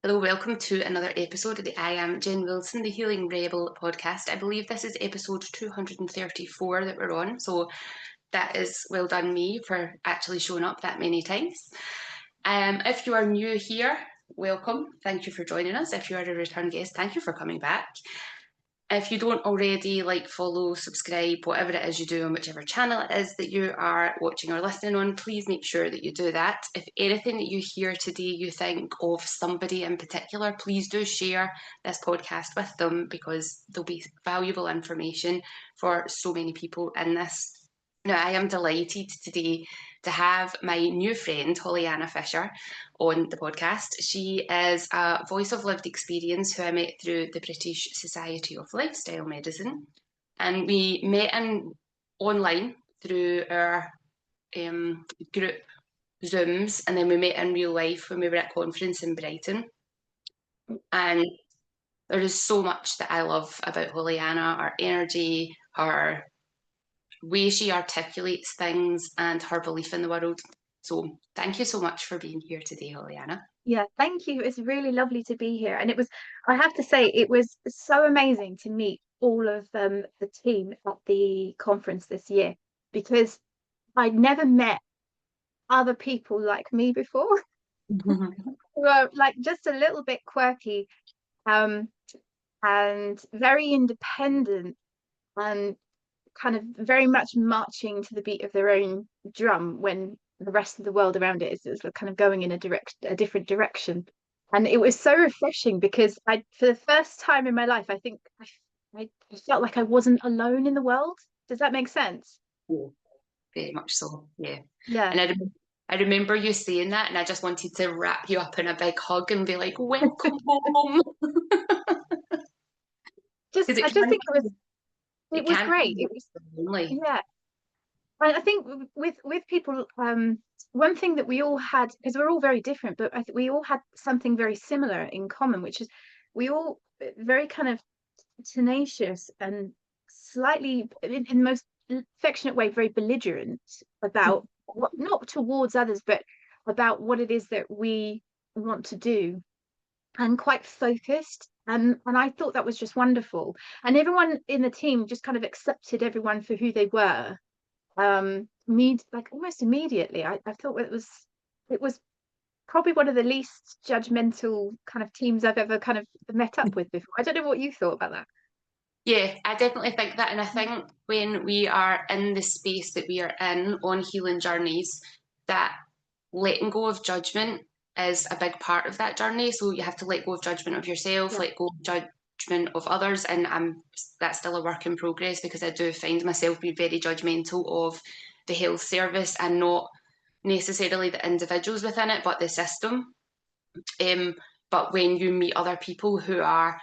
Hello, welcome to another episode of the I Am Jen Wilson, the Healing Rebel podcast. I believe this is episode 234 that we're on, so that is well done me for actually showing up that many times. If you are new here, welcome. Thank you for joining us. If you are a return guest, thank you for coming back. If you don't already follow, subscribe, whatever it is you do on whichever channel it is that you are watching or listening on, please make sure that you do that. If anything that you hear today, you think of somebody in particular, please do share this podcast with them because there'll be valuable information for so many people in this. Now, I am delighted today to have my new friend, Hollyanna Vellichor, on the podcast. She is a voice of lived experience who I met through the British Society of Lifestyle Medicine. And we met online through our group Zooms, and then we met in real life when we were at a conference in Brighton. And there is so much that I love about Hollyanna, her energy, her way she articulates things, and her belief in the world. So thank you so much for being here today, Hollyanna. Yeah, thank you. It's really lovely to be here. And I have to say, it was so amazing to meet all of the team at the conference this year because I'd never met other people like me before who are like just a little bit quirky, um, and very independent and kind of very much marching to the beat of their own drum when the rest of the world around it is kind of going in a different direction. And it was so refreshing because for the first time in my life, I think I felt like I wasn't alone in the world. Does that make sense? Yeah, very much so. Yeah. Yeah. And I remember you saying that, and I just wanted to wrap you up in a big hug and be like, "Welcome home." Because I just think it it was can great. be It was, lonely. yeah. I think with people, one thing that we all had, because we're all very different, but I think we all had something very similar in common, which is we all very kind of tenacious and slightly, in the most affectionate way, very belligerent about what, not towards others, but about what it is that we want to do, and quite focused. And I thought that was just wonderful. And everyone in the team just kind of accepted everyone for who they were, like almost immediately. I thought it was probably one of the least judgmental kind of teams I've ever kind of met up with before. I don't know what you thought about that. Yeah, I definitely think that. And I think when we are in the space that we are in on healing journeys, that letting go of judgment is a big part of that journey. So you have to let go of judgment of yourself, Yeah. let go of judgment of others. And that's still a work in progress because I do find myself being very judgmental of the health service and not necessarily the individuals within it, but the system. Um, but when you meet other people who are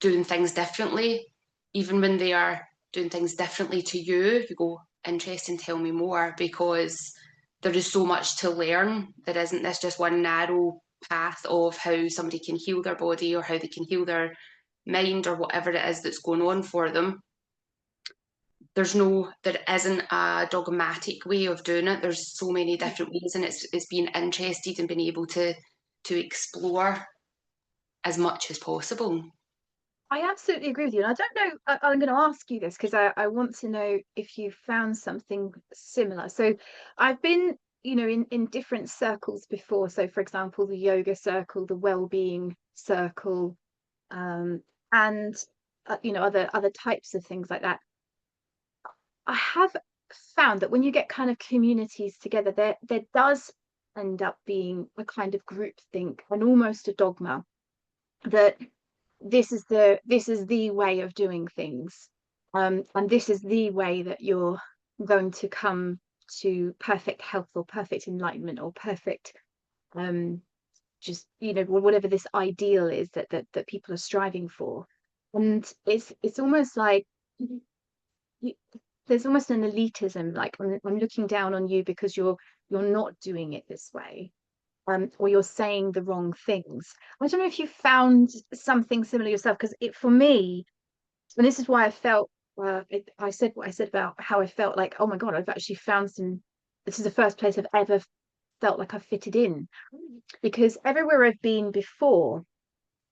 doing things differently, even when they are doing things differently to you, you go, interesting, tell me more, because there is so much to learn. There isn't this just one narrow path of how somebody can heal their body or how they can heal their mind or whatever it is that's going on for them. There isn't a dogmatic way of doing it. There's so many different ways, and it's being interested and being able to explore as much as possible. I absolutely agree with you. And I don't know, I'm going to ask you this because I want to know if you found something similar. So I've been, in different circles before. So, for example, the yoga circle, the well-being circle, um, and other types of things like that. I have found that when you get kind of communities together, there does end up being a kind of group think and almost a dogma that this is the way of doing things, and this is the way that you're going to come to perfect health or perfect enlightenment or perfect, um just whatever this ideal is that people are striving for. And it's almost like you, there's almost an elitism, like I'm looking down on you because you're not doing it this way, or you're saying the wrong things. I don't know if you found something similar yourself, because it for me, and this is why I felt, I said what I said about how I felt like, oh my God, I've actually found some. This is the first place I've ever felt like I fitted in, because everywhere I've been before,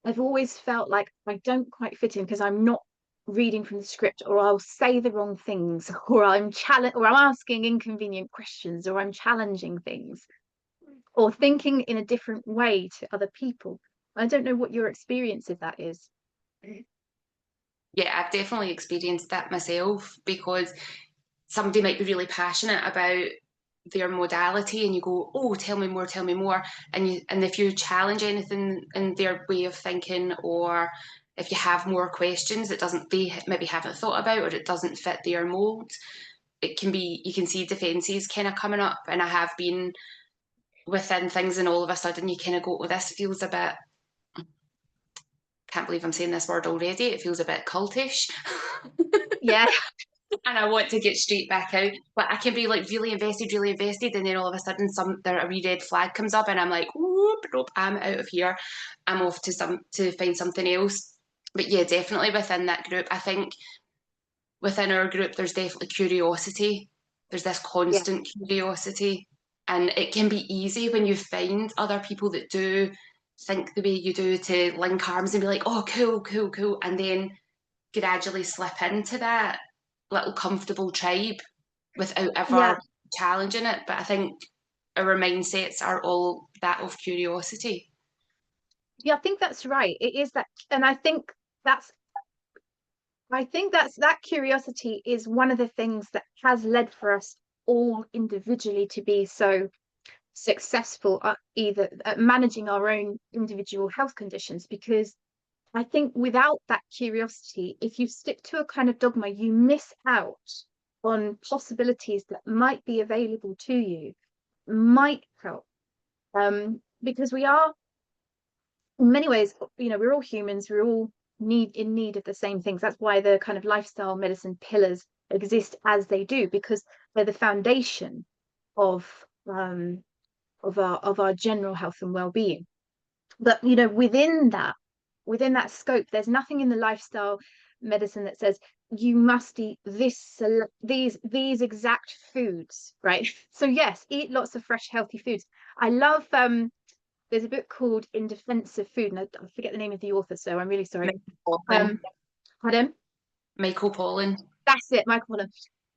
I've always felt like I don't quite fit in because I'm not reading from the script, or I'll say the wrong things, or I'm asking inconvenient questions, or I'm challenging things, or thinking in a different way to other people. I don't know what your experience of that is. Yeah, I've definitely experienced that myself, because somebody might be really passionate about their modality and you go, oh, tell me more, tell me more. And if you challenge anything in their way of thinking, or if you have more questions that they maybe haven't thought about, or it doesn't fit their mold, you can see defences kind of coming up. And I have been within things, and all of a sudden you kind of go, oh, this feels a bit, can't believe I'm saying this word already, it feels a bit cultish. Yeah. And I want to get straight back out, but I can be like really invested, and then all of a sudden a wee red flag comes up, and I'm like, whoop, nope, I'm out of here. I'm off to find something else. But yeah, definitely within that group, I think within our group, there's definitely curiosity. There's this Yeah. constant curiosity, and it can be easy when you find other people that do think the way you do to link arms and be like, oh, cool, cool, cool, and then gradually slip into that little comfortable tribe without Yeah. ever challenging it. But I think our mindsets are all that of curiosity. Yeah, I think that's right. It is that, and that's that curiosity is one of the things that has led for us all individually to be so successful at either at managing our own individual health conditions. Because I think without that curiosity, if you stick to a kind of dogma, you miss out on possibilities that might be available to you, might help. Because we are, in many ways, we're all humans, we're all in need of the same things. That's why the kind of lifestyle medicine pillars exist as they do, because they're the foundation of our general health and well-being. But within that scope, there's nothing in the lifestyle medicine that says you must eat these exact foods, right? So yes, eat lots of fresh healthy foods. I love there's a book called In Defense of Food, and I forget the name of the author, so I'm really sorry. Pardon? Michael Pollan. That's it, Michael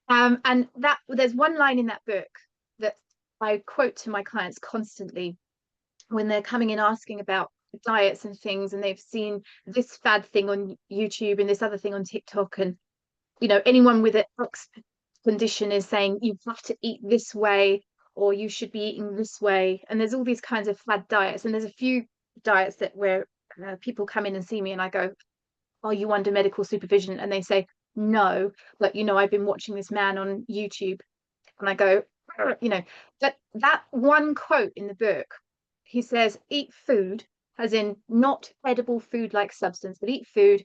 Pollan. And that there's one line in that book that I quote to my clients constantly when they're coming in asking about diets and things, and they've seen this fad thing on YouTube and this other thing on TikTok, and anyone with an X condition is saying you have to eat this way, or you should be eating this way. And there's all these kinds of fad diets, and there's a few diets that where people come in and see me and I go, are you under medical supervision? And they say no, but I've been watching this man on YouTube. And I go, that one quote in the book, he says eat food, as in not edible food like substance, but eat food,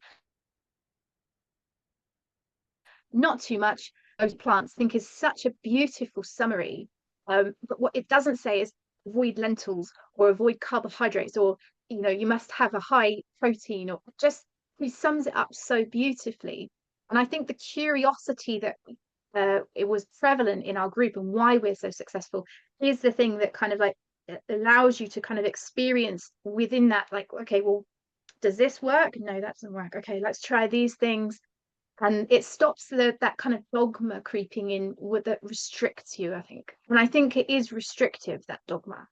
not too much of plants. I think is such a beautiful summary. But what it doesn't say is avoid lentils or avoid carbohydrates, or you must have a high protein, or just he sums it up so beautifully. And I think the curiosity that it was prevalent in our group and why we're so successful is the thing that kind of like allows you to kind of experience within that, like, okay, well, does this work? No, that doesn't work. Okay, let's try these things. And it stops that kind of dogma creeping in that restricts you, I think. And I think it is restrictive, that dogma.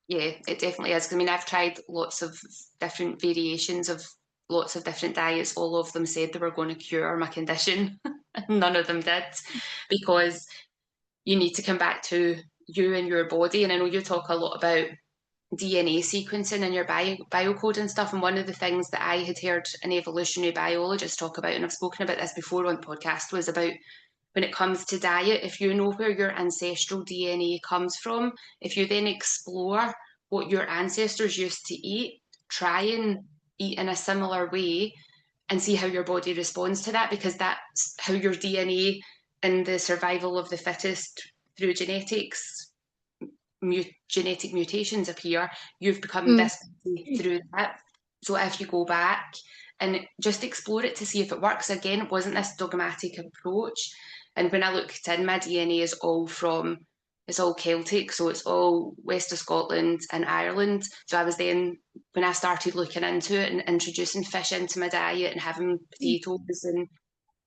Yeah, it definitely is. I mean, I've tried lots of different variations of lots of different diets. All of them said they were going to cure my condition. None of them did, because you need to come back to you and your body. And I know you talk a lot about DNA sequencing and your biocode and stuff. And one of the things that I had heard an evolutionary biologist talk about, and I've spoken about this before on the podcast, was about when it comes to diet, if you know where your ancestral DNA comes from, if you then explore what your ancestors used to eat, try and eat in a similar way and see how your body responds to that, because that's how your DNA and the survival of the fittest through genetics, genetic mutations appear. You've become Mm. this through that. So if you go back and just explore it to see if it works, again, it wasn't this dogmatic approach. And when I looked in, my DNA is all from it's all Celtic, so it's all west of Scotland and Ireland. So I was then, when I started looking into it and introducing fish into my diet and having potatoes and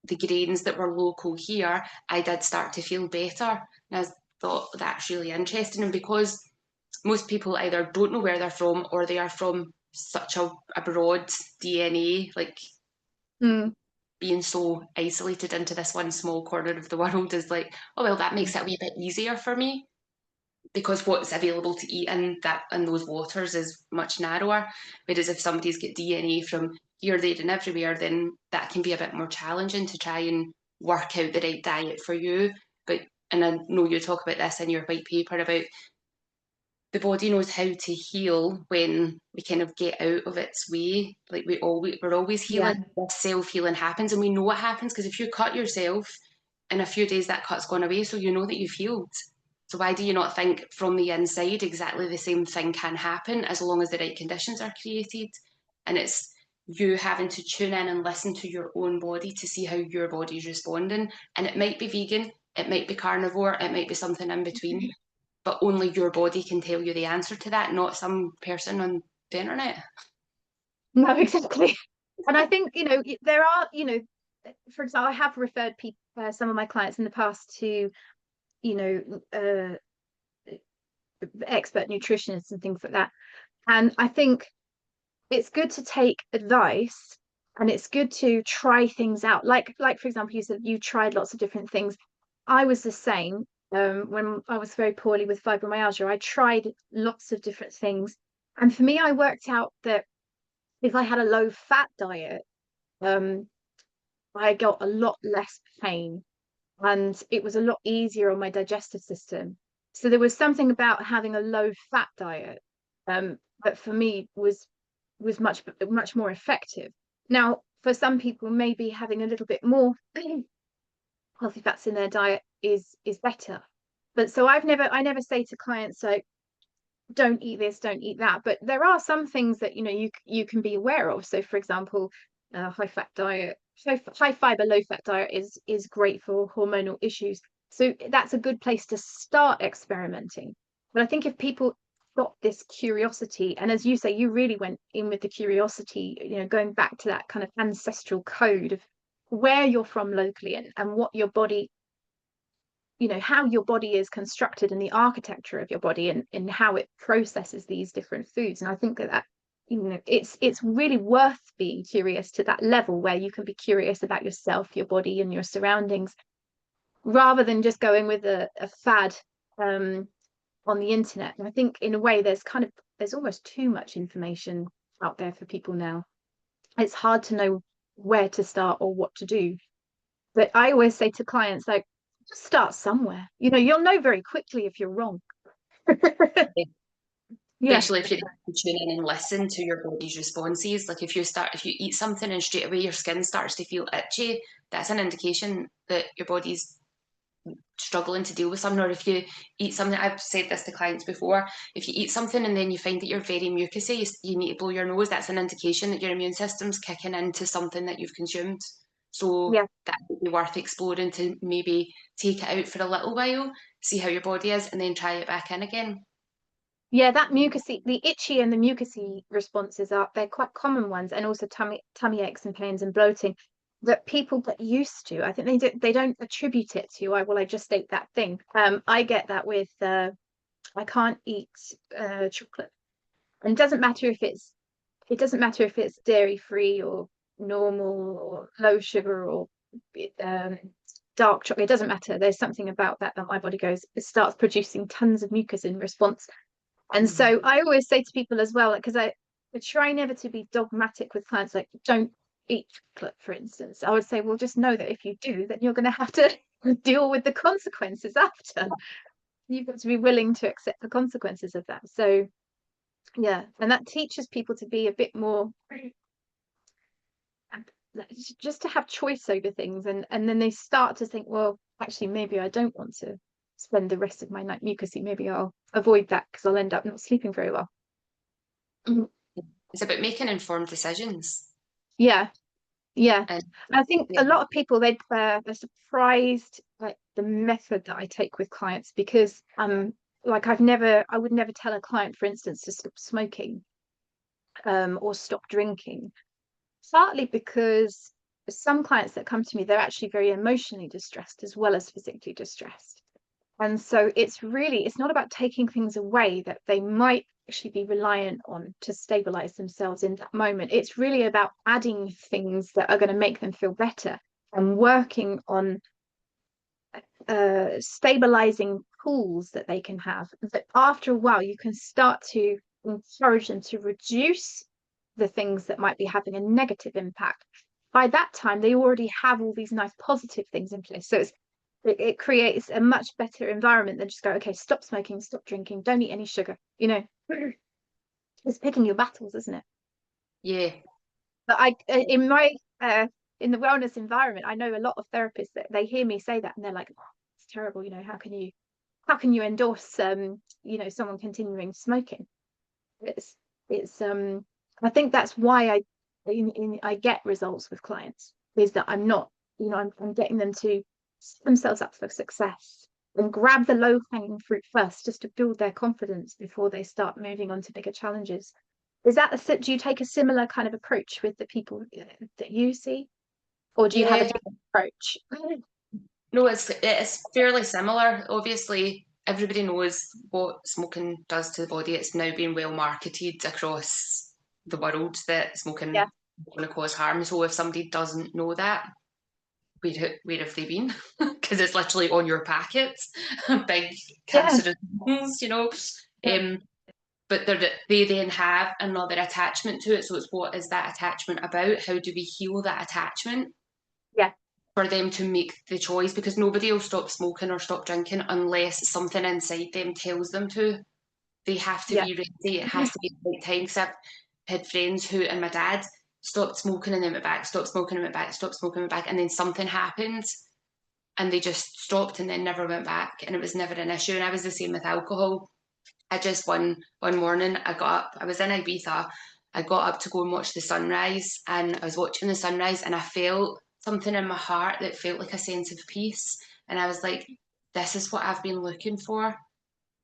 the grains that were local here, I did start to feel better. And I thought that's really interesting. And because most people either don't know where they're from or they are from such a broad DNA, like Mm. being so isolated into this one small corner of the world is like, oh well, that makes it a wee bit easier for me because what's available to eat in those waters is much narrower. Whereas if somebody's got DNA from here, there, and everywhere, then that can be a bit more challenging to try and work out the right diet for you. But and I know you talk about this in your white paper about the body knows how to heal when we kind of get out of its way. Like we're always Yeah. healing. Self healing happens, and we know what happens because if you cut yourself, in a few days that cut's gone away, so you know that you've healed. So why do you not think from the inside exactly the same thing can happen as long as the right conditions are created? And it's you having to tune in and listen to your own body to see how your body's responding. And it might be vegan, it might be carnivore, it might be something in between, but only your body can tell you the answer to that, not some person on the internet. No, exactly. And I think, there are, for example, I have referred people, some of my clients in the past to, you know, expert nutritionists and things like that. And I think it's good to take advice and it's good to try things out. Like for example, you said you tried lots of different things. I was the same. When I was very poorly with fibromyalgia, I tried lots of different things. And for me, I worked out that if I had a low fat diet, um, I got a lot less pain and it was a lot easier on my digestive system. So there was something about having a low fat diet that for me was much more effective. Now, for some people, maybe having a little bit more healthy fats in their diet is better. But so I never say to clients like, don't eat this, don't eat that. But there are some things that you can be aware of. So, for example, high fat diet, high fiber, low fat diet is great for hormonal issues. So that's a good place to start experimenting. But I think if people got this curiosity, and as you say, you really went in with the curiosity, going back to that kind of ancestral code of where you're from locally and what your body, how your body is constructed and the architecture of your body and how it processes these different foods. And I think that it's really worth being curious to that level where you can be curious about yourself, your body, and your surroundings, rather than just going with a fad on the internet. And I think in a way there's almost too much information out there for people now. It's hard to know where to start or what to do. But I always say to clients, like, just start somewhere. You'll know very quickly if you're wrong. Yeah. Especially if you tune in and listen to your body's responses. Like if you eat something and straight away your skin starts to feel itchy, that's an indication that your body's struggling to deal with something. Or if you eat something, I've said this to clients before, if you eat something and then you find that you're very mucousy, you need to blow your nose, that's an indication that your immune system's kicking into something that you've consumed. So Yeah. that would be worth exploring to maybe take it out for a little while, see how your body is, and then try it back in again. Yeah, that mucousy, the itchy and the mucousy responses they're quite common ones, and also tummy aches and pains and bloating that people get used to. I think they don't attribute it to I just ate that thing. I get that with I can't eat chocolate. And it doesn't matter if it's dairy free or normal or low sugar or um, dark chocolate. It doesn't matter. There's something about that my body it starts producing tons of mucus in response. And so I always say to people as well, because I try never to be dogmatic with clients, like don't eat chocolate, for instance. I would say, well, just know that if you do, then you're going to have to deal with the consequences after. You've got to be willing to accept the consequences of that. So yeah, and that teaches people to be a bit more, just to have choice over things, and then they start to think, well, actually maybe I don't want to spend the rest of my night mucousy. Maybe I'll avoid that because I'll end up not sleeping very well. It's about making informed decisions. Yeah, Yeah. And I think yeah, a lot of people they're surprised like the method that I take with clients, because like I would never tell a client, for instance, to stop smoking or stop drinking, partly because some clients that come to me, they're actually very emotionally distressed as well as physically distressed. And so it's not about taking things away that they might actually be reliant on to stabilize themselves in that moment. It's really about adding things that are going to make them feel better and working on stabilizing tools that they can have. That after a while, you can start to encourage them to reduce the things that might be having a negative impact. By that time, they already have all these nice positive things in place. So it creates a much better environment than just go, okay, stop smoking, stop drinking, don't eat any sugar. It's picking your battles, isn't it? yeah, But I in my in the wellness environment, I know a lot of therapists that they hear me say that and they're like, oh, it's terrible, how can you endorse someone continuing smoking? It's I think that's why I get results with clients, is that I'm not, I'm getting them to set themselves up for success and grab the low hanging fruit first, just to build their confidence before they start moving on to bigger challenges. Is that do you take a similar kind of approach with the people that you see, or do you have a yeah. different approach? No, it's fairly similar. Obviously, everybody knows what smoking does to the body. It's now being well marketed across the world that smoking Yeah, is going to cause harm. So if somebody doesn't know that, where have they been? Because it's literally on your packets, big yeah, cancerous things, you know. yeah, Um, but they then have another attachment to it. So it's, what is that attachment about? How do we heal that attachment yeah, for them to make the choice? Because nobody will stop smoking or stop drinking unless something inside them tells them to. They have to yeah, be ready. It has to be the right time. Because I've had friends who, and my dad, stopped smoking and then went back, stopped smoking and went back, stopped smoking and went back, and then something happened and they just stopped and then never went back, and it was never an issue. And I was the same with alcohol. I just one morning I got up. I was in Ibiza. I got up to go and watch the sunrise, and I was watching the sunrise, and I felt something in my heart that felt like a sense of peace. And I was like, "This is what I've been looking for.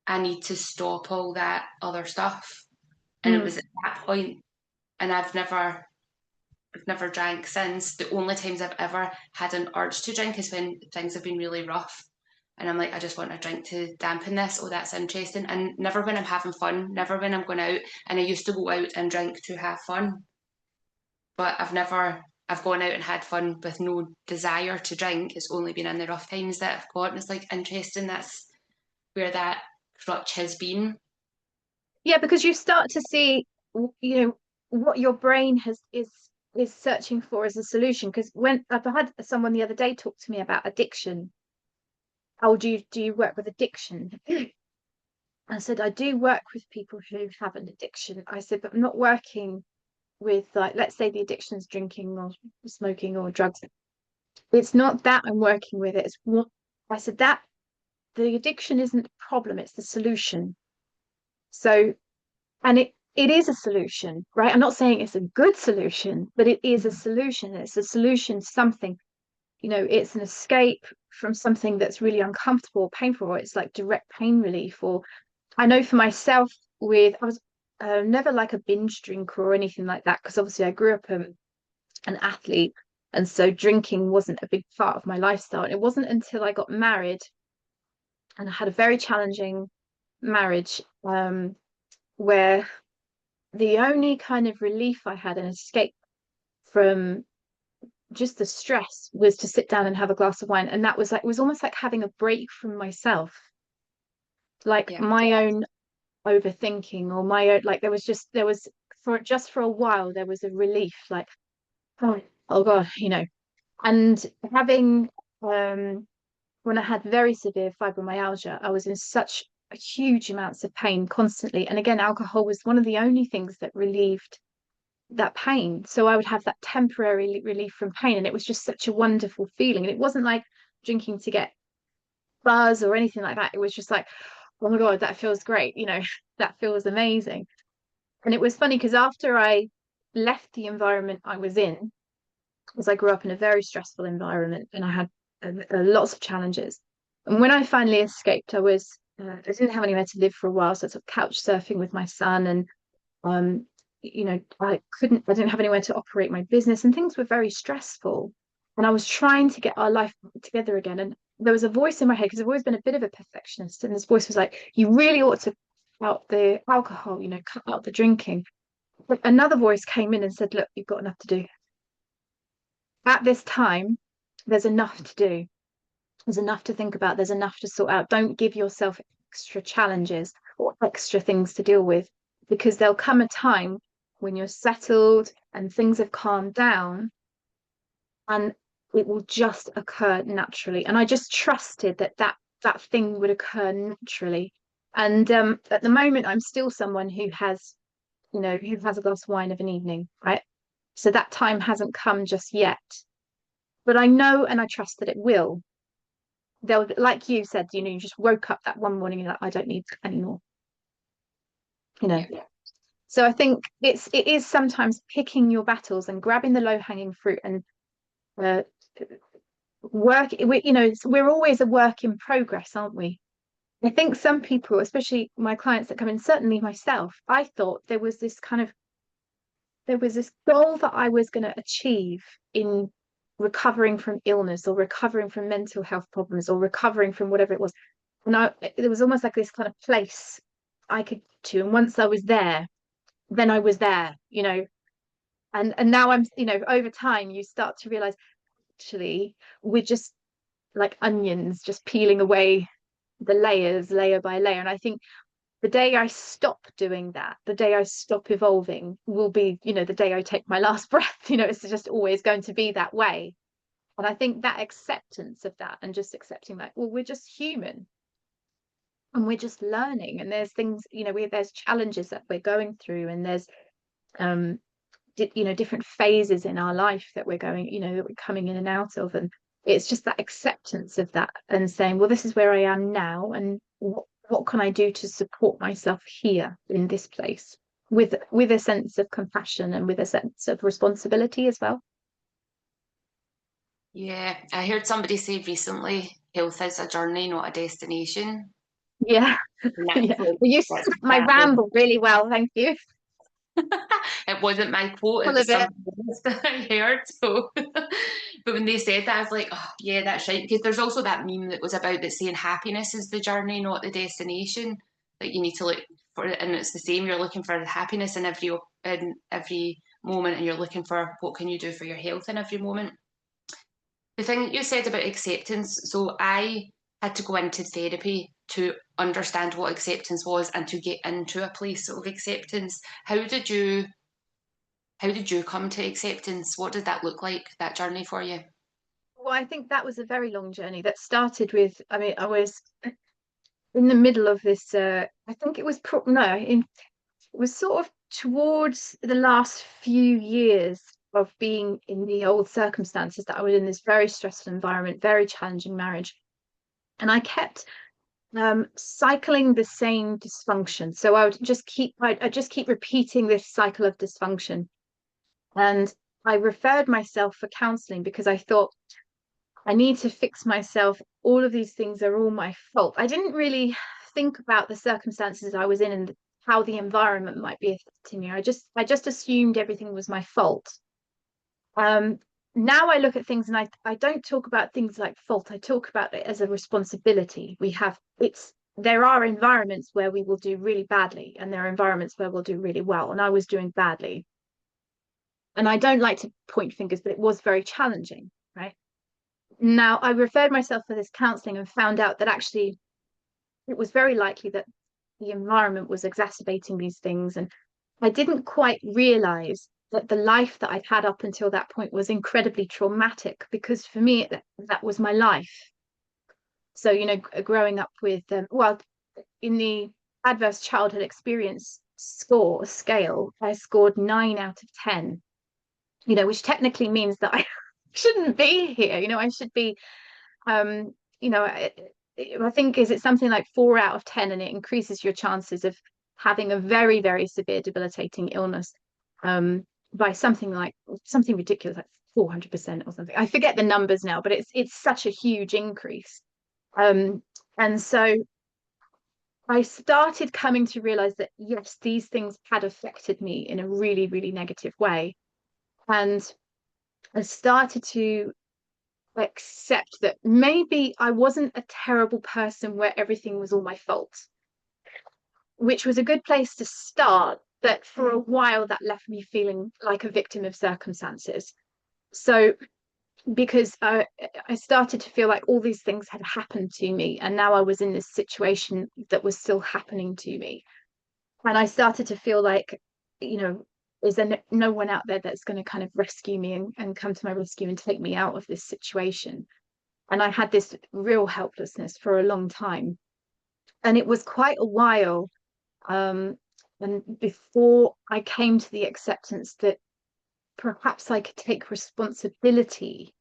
I need to stop all that other stuff." And it mm, was at that point, and I've never drank since. The only times I've ever had an urge to drink is when things have been really rough. And I'm like, I just want a drink to dampen this. Oh, that's interesting. And never when I'm having fun, never when I'm going out. And I used to go out and drink to have fun. But I've gone out and had fun with no desire to drink. It's only been in the rough times that I've got. And it's like, interesting. That's where that crutch has been. yeah, because you start to see, what your brain is searching for as a solution. Because when I've had someone the other day talk to me about addiction, oh, do you work with addiction? I said, I do work with people who have an addiction. I said, but I'm not working with, like, let's say the addiction's drinking or smoking or drugs. It's not that I'm working with it. It's what I said, that the addiction isn't the problem, it's the solution. So, and it is a solution, right? I'm not saying it's a good solution, but it is a solution. It's a solution to something, it's an escape from something that's really uncomfortable, painful, or it's like direct pain relief. Or I know for myself, I was never like a binge drinker or anything like that, because obviously I grew up an athlete, and so drinking wasn't a big part of my lifestyle. And it wasn't until I got married and I had a very challenging marriage, where the only kind of relief I had, an escape from just the stress, was to sit down and have a glass of wine. And that was like, it was almost like having a break from myself, like Yeah. my own overthinking, or my own, like there was for a while there was a relief, like, oh, oh God, and having when I had very severe fibromyalgia, I was in such huge amounts of pain constantly. And again, alcohol was one of the only things that relieved that pain. So I would have that temporary relief from pain. And it was just such a wonderful feeling. And it wasn't like drinking to get buzz or anything like that. It was just like, oh my God, that feels great. That feels amazing. And it was funny because after I left the environment I was in, because I grew up in a very stressful environment and I had lots of challenges. And when I finally escaped, I didn't have anywhere to live for a while, so I was sort of couch surfing with my son, and um, I didn't have anywhere to operate my business, and things were very stressful. And I was trying to get our life together again. And there was a voice in my head, because I've always been a bit of a perfectionist, and this voice was like, "You really ought to cut out the alcohol, cut out the drinking." But another voice came in and said, "Look, you've got enough to do. At this time, there's enough to do. There's enough to think about. There's enough to sort out. Don't give yourself extra challenges or extra things to deal with, because there'll come a time when you're settled and things have calmed down, and it will just occur naturally." And I just trusted that thing would occur naturally. And at the moment, I'm still someone who has, who has a glass of wine of an evening, right? So that time hasn't come just yet, but I know and I trust that it will. They'll, like you said, you just woke up that one morning and you're like, I don't need that anymore, you know. Yeah. So I think it is sometimes picking your battles and grabbing the low hanging fruit and uh, we're always a work in progress, aren't we? I think some people, especially my clients that come in, certainly myself, I thought there was this goal that I was going to achieve in recovering from illness or recovering from mental health problems or recovering from whatever it was. And there was almost like this kind of place I could get to. And once I was there, then I was there. And now over time you start to realize, actually, we're just like onions, just peeling away the layers, layer by layer. And I think the day I stop doing that, the day I stop evolving, will be, the day I take my last breath. It's just always going to be that way. And I think that acceptance of that, and just accepting that, well, we're just human and we're just learning, and there's things, there's challenges that we're going through, and there's um different phases in our life that we're going, that we're coming in and out of. And it's just that acceptance of that, and saying, well, this is where I am now, and what can I do to support myself here in this place, with a sense of compassion and with a sense of responsibility as well. Yeah, I heard somebody say recently, health is a journey, not a destination. Yeah. And Yeah, well, you that's said my exactly. ramble really well, thank you. It wasn't my quote, it Full was of it. something else that I heard. So, but when they said that, I was like, oh, yeah, that's right. Because there's also that meme that was about that saying happiness is the journey, not the destination. That you need to look for it, and it's the same. You're looking for happiness in every moment, and you're looking for what can you do for your health in every moment. The thing that you said about acceptance, so I had to go into therapy to understand what acceptance was and to get into a place of acceptance. How did you come to acceptance? What did that look like, that journey for you? Well, I think that was a very long journey that started with, I mean, I was in the middle of this, I think it was, no, it was sort of towards the last few years of being in the old circumstances, that I was in this very stressful environment, very challenging marriage. And I kept cycling the same dysfunction. So I just keep repeating this cycle of dysfunction. And I referred myself for counseling because I thought, I need to fix myself. All of these things are all my fault. I didn't really think about the circumstances I was in and how the environment might be affecting me. I just assumed everything was my fault. Um, Now I look at things and I don't talk about things like fault. I talk about it as a responsibility. There are environments where we will do really badly, and there are environments where we'll do really well. And I was doing badly. And I don't like to point fingers, but it was very challenging, right? Now, I referred myself for this counseling and found out that actually it was very likely that the environment was exacerbating these things. And I didn't quite realize that the life that I'd had up until that point was incredibly traumatic, because for me, that was my life. So, growing up with, in the adverse childhood experience scale, I scored 9 out of 10, which technically means that I shouldn't be here. I should be, I think, is it something like 4 out of 10, and it increases your chances of having a very, very severe debilitating illness by something ridiculous, like 400% or something. I forget the numbers now, but it's such a huge increase. And so I started coming to realize that yes, these things had affected me in a really, really negative way. And I started to accept that maybe I wasn't a terrible person where everything was all my fault, which was a good place to start. But for a while, that left me feeling like a victim of circumstances. So, because I started to feel like all these things had happened to me, and now I was in this situation that was still happening to me. And I started to feel like, you know, is there no one out there that's going to kind of rescue me and come to my rescue and take me out of this situation? And I had this real helplessness for a long time. And it was quite a while, and before I came to the acceptance that perhaps I could take responsibility.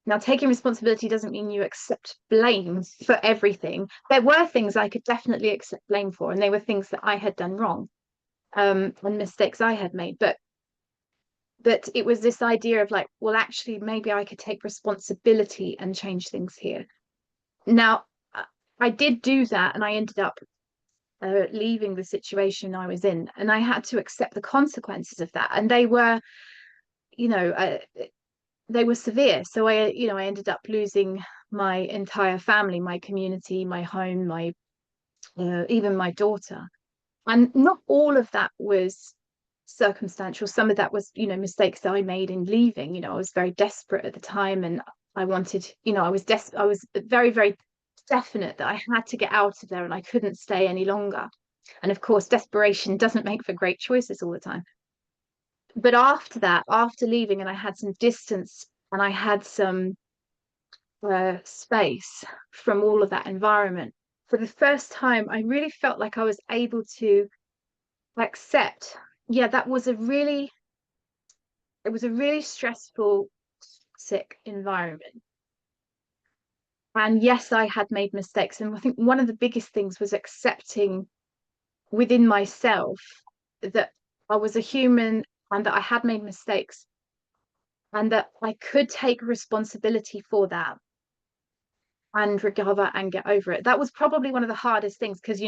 Now, taking responsibility doesn't mean you accept blame for everything. There were things I could definitely accept blame for, and they were things that I had done wrong, and mistakes I had made. But it was this idea of like, well, actually, maybe I could take responsibility and change things here. Now, I did do that, and I ended up leaving the situation I was in, and I had to accept the consequences of that, and they were, you know, they were severe. So I ended up losing my entire family, my community, my home, my even my daughter. And not all of that was circumstantial. Some of that was, mistakes that I made in leaving. I was very desperate at the time, and I wanted, I was very, very definite that I had to get out of there and I couldn't stay any longer. And of course, desperation doesn't make for great choices all the time. But after that, after leaving, and I had some distance and I had some space from all of that environment, for the first time, I really felt like I was able to accept, yeah, it was a really stressful, toxic environment. And yes, I had made mistakes. And I think one of the biggest things was accepting within myself that I was a human and that I had made mistakes and that I could take responsibility for that and recover and get over it. That was probably one of the hardest things because,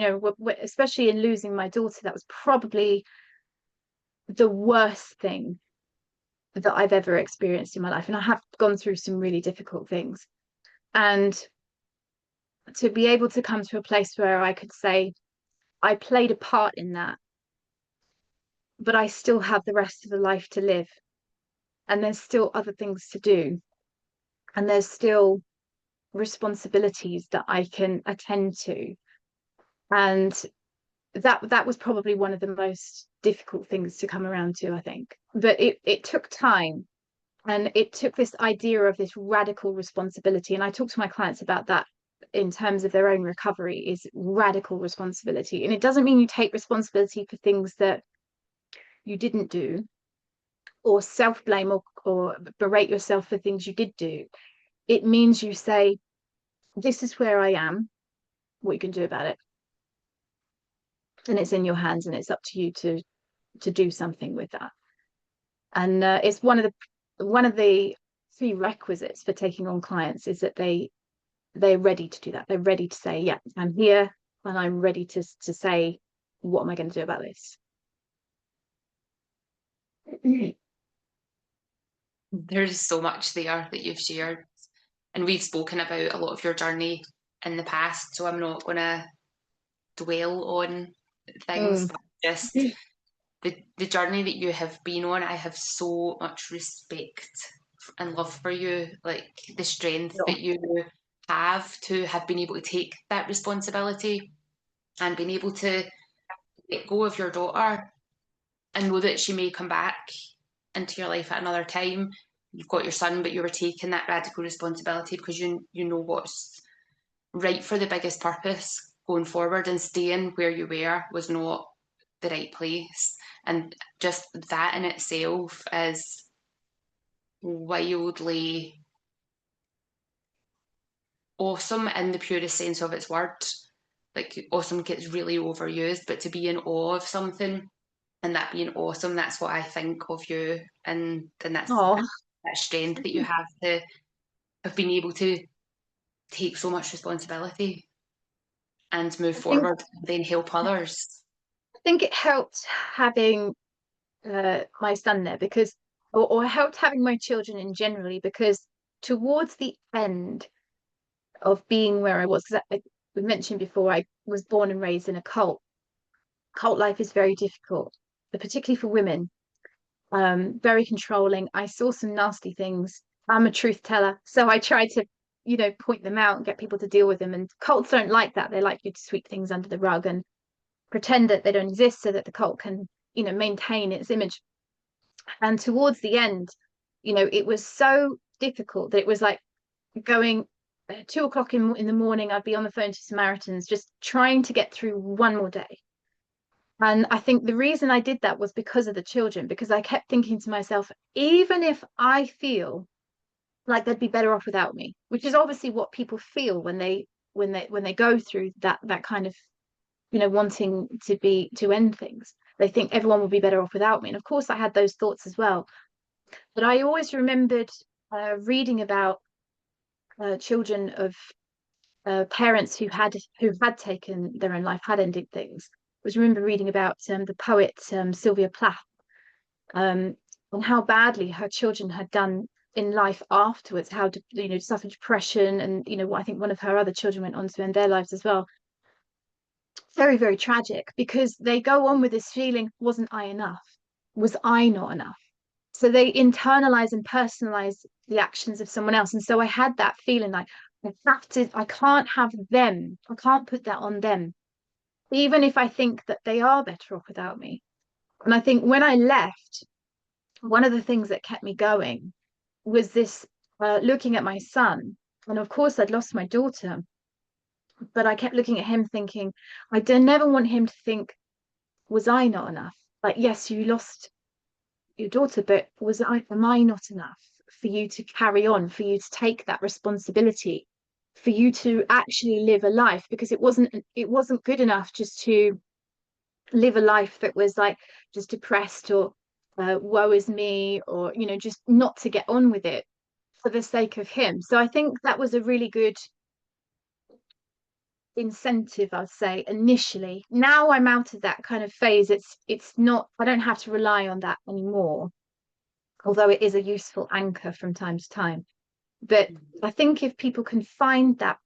especially in losing my daughter, that was probably the worst thing that I've ever experienced in my life. And I have gone through some really difficult things. And to be able to come to a place where I could say, I played a part in that, but I still have the rest of the life to live. And there's still other things to do. And there's still responsibilities that I can attend to. And that was probably one of the most difficult things to come around to, I think. But it took time, and it took this idea of this radical responsibility. And I talk to my clients about that in terms of their own recovery, is radical responsibility. And it doesn't mean you take responsibility for things that you didn't do, or self-blame, or berate yourself for things you did do. It means you say, this is where I am, what you can do about it, and it's in your hands, and it's up to you to do something with that. And it's one of the prerequisites for taking on clients, is that they're ready to do that. They're ready to say, yeah, I'm here and I'm ready to say, what am I going to do about this? There's so much there that you've shared, and we've spoken about a lot of your journey in the past, so I'm not going to dwell on things, but just the journey that you have been on. I have so much respect and love for you, like the strength No. that you have to have been able to take that responsibility and been able to let go of your daughter and know that she may come back into your life at another time. You've got your son, but you were taking that radical responsibility because you know what's right for the biggest purpose going forward, and staying where you were was not the right place. And just that in itself is wildly awesome in the purest sense of its word. Like, awesome gets really overused, but to be in awe of something and that being awesome, that's what I think of you. And that's Oh, that strength that you have been able to take so much responsibility and move I think forward and then help others. I think it helped having my son there, because or helped having my children in generally, because towards the end of being where I was, because we mentioned before, I was born and raised in a cult. Cult life is very difficult, but particularly for women. Very controlling. I saw some nasty things. I'm a truth teller, so I try to, point them out and get people to deal with them. And cults don't like that. They like you to sweep things under the rug and pretend that they don't exist, so that the cult can, maintain its image. And towards the end, it was so difficult that it was like going 2 o'clock in the morning. I'd be on the phone to Samaritans, just trying to get through one more day. And I think the reason I did that was because of the children, because I kept thinking to myself, even if I feel like they'd be better off without me, which is obviously what people feel when they go through that kind of, wanting to end things. They think everyone will be better off without me. And of course I had those thoughts as well. But I always remembered reading about children of parents who had taken their own life, had ended things. I was remember reading about the poet Sylvia Plath, um, and how badly her children had done in life afterwards, how to suffer depression, and I think one of her other children went on to end their lives as well. Very, very tragic, because they go on with this feeling, wasn't I enough? Was I not enough? So they internalize and personalize the actions of someone else. And so I had that feeling like I can't have them, I can't put that on them, even if I think that they are better off without me. And I think when I left, one of the things that kept me going was this looking at my son. And of course, I'd lost my daughter, but I kept looking at him thinking, I don't never want him to think, was I not enough? Like, yes, you lost your daughter, but am I not enough for you to carry on, for you to take that responsibility, for you to actually live a life? Because it wasn't good enough just to live a life that was like just depressed, or woe is me, or just not to get on with it for the sake of him. So I think that was a really good incentive, I'd say, initially. Now I'm out of that kind of phase. It's not, I don't have to rely on that anymore, although it is a useful anchor from time to time. But I think if people can find that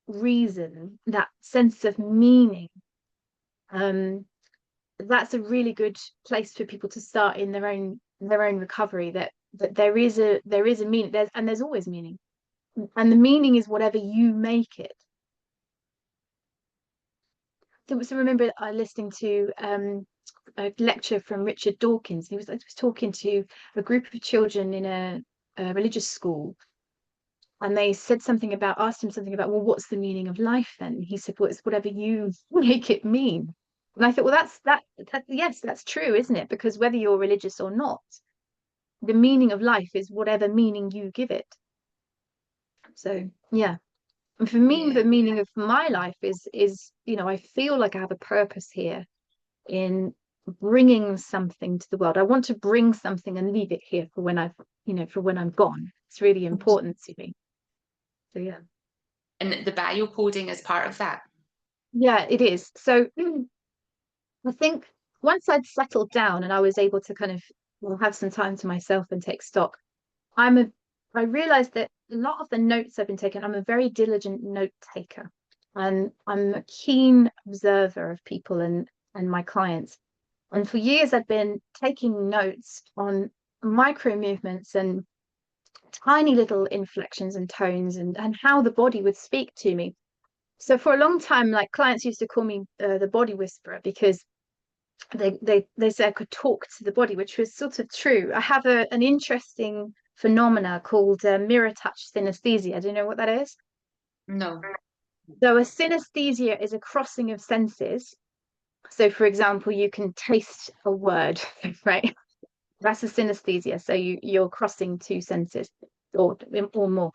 reason, that sense of meaning, that's a really good place for people to start in their own recovery. That there is a meaning, there's always meaning, and the meaning is whatever you make it. So remember listening to a lecture from Richard Dawkins. He was talking to a group of children in a religious school, and they asked him something about, well, what's the meaning of life then? He said, well, it's whatever you make it mean. And I thought, well, yes, that's true, isn't it? Because whether you're religious or not, the meaning of life is whatever meaning you give it. So yeah. And for me, Yeah. the meaning of my life is I feel like I have a purpose here in bringing something to the world. I want to bring something and leave it here for when I'm gone. It's really important to me. So yeah. And the biocoding is part of that. Yeah, it is. So I think once I'd settled down and I was able to kind of have some time to myself and take stock, I'm a I realized that a lot of the notes I've been taking, I'm a very diligent note taker, and I'm a keen observer of people and my clients. And for years I've been taking notes on micro movements and tiny little inflections and tones, and how the body would speak to me. So for a long time, like, clients used to call me the body whisperer, because they say I could talk to the body, which was sort of true. I have an interesting phenomena called mirror touch synesthesia. Do you know what that is? No. So a synesthesia is a crossing of senses. So for example, you can taste a word, right? That's a synesthesia. So you're crossing two senses, or more.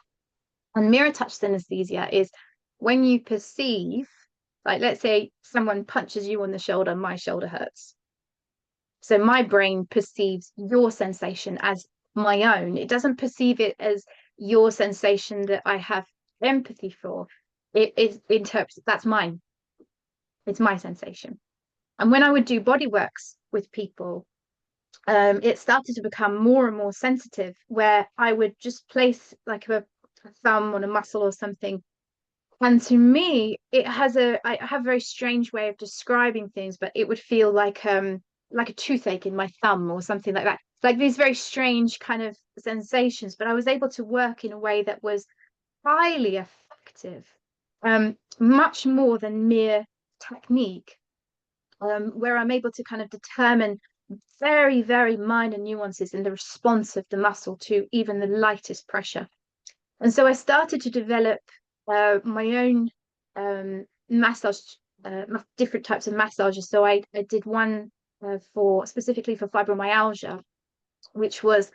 And mirror touch synesthesia is when you perceive, like, let's say someone punches you on the shoulder, my shoulder hurts. So my brain perceives your sensation as my own. It doesn't perceive it as your sensation that I have empathy for. It is interprets that's mine. It's my sensation. And when I would do body works with people, it started to become more and more sensitive, where I would just place like a thumb on a muscle or something. And to me, I have a very strange way of describing things, but it would feel like a toothache in my thumb or something like that. Like these very strange kind of sensations, but I was able to work in a way that was highly effective, much more than mere technique, where I'm able to kind of determine very, very minor nuances in the response of the muscle to even the lightest pressure. And so I started to develop my own massage, different types of massages. So I did one for specifically for fibromyalgia, which was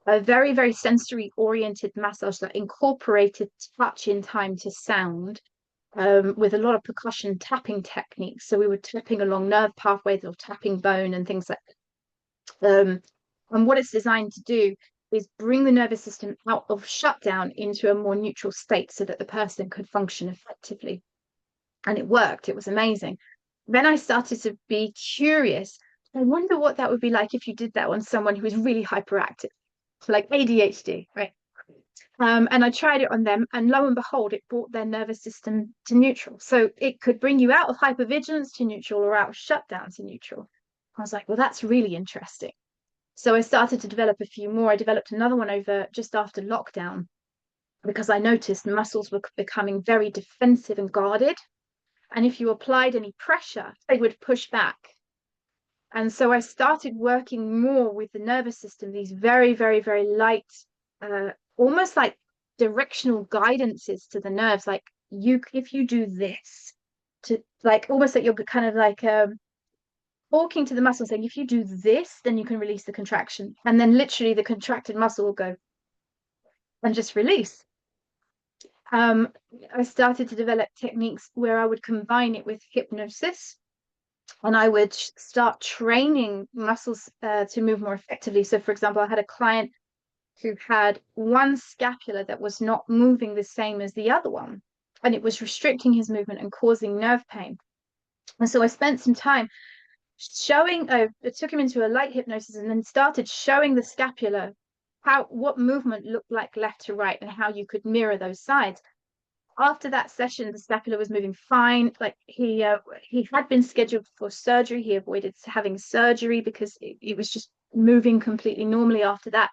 a very, very sensory oriented massage that incorporated touch in time to sound, with a lot of percussion tapping techniques. So we were tapping along nerve pathways or tapping bone and things like that. And what it's designed to do is bring the nervous system out of shutdown into a more neutral state so that the person could function effectively. And it worked. It was amazing. Then I started to be curious. I wonder what that would be like if you did that on someone who was really hyperactive, like ADHD, right? And I tried it on them, and lo and behold, it brought their nervous system to neutral. So it could bring you out of hypervigilance to neutral or out of shutdown to neutral. I was like, well, that's really interesting. So I started to develop a few more. I developed another one over just after lockdown because I noticed muscles were becoming very defensive and guarded. And if you applied any pressure, they would push back. And so I started working more with the nervous system, these very, very, very light, almost like directional guidances to the nerves. Like if you do this, to like almost like you're kind of like talking to the muscle saying, if you do this, then you can release the contraction. And then literally the contracted muscle will go and just release. I started to develop techniques where I would combine it with hypnosis, and I would start training muscles to move more effectively. So, for example, I had a client who had one scapula that was not moving the same as the other one, and it was restricting his movement and causing nerve pain. And so I spent some time showing, I took him into a light hypnosis and then started showing the scapula what movement looked like left to right and how you could mirror those sides. After that session, the scapula was moving fine. Like he had been scheduled for surgery. He avoided having surgery because it was just moving completely normally after that.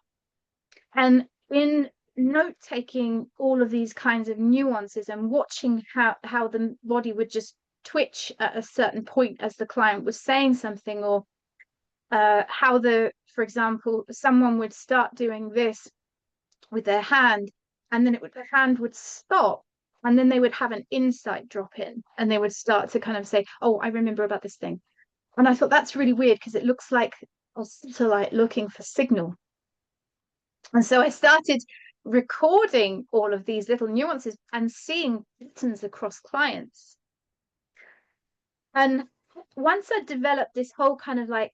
And in note taking all of these kinds of nuances and watching how the body would just twitch at a certain point as the client was saying something, or how for example, someone would start doing this with their hand, and then the hand would stop, and then they would have an insight drop in, and they would start to kind of say, oh, I remember about this thing. And I thought that's really weird because it looks like a satellite looking for signal. And so I started recording all of these little nuances and seeing patterns across clients. And once I developed this whole kind of like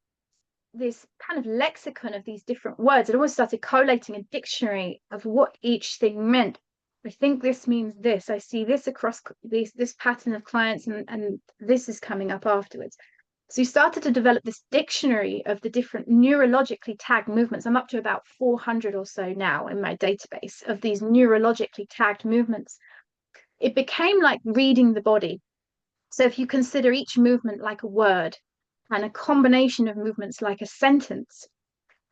this kind of lexicon of these different words, it almost started collating a dictionary of what each thing meant. I think this means this. I see this across this pattern of clients, and this is coming up afterwards. So you started to develop this dictionary of the different neurologically tagged movements. I'm up to about 400 or so now in my database of these neurologically tagged movements. It became like reading the body. So if you consider each movement like a word and a combination of movements like a sentence,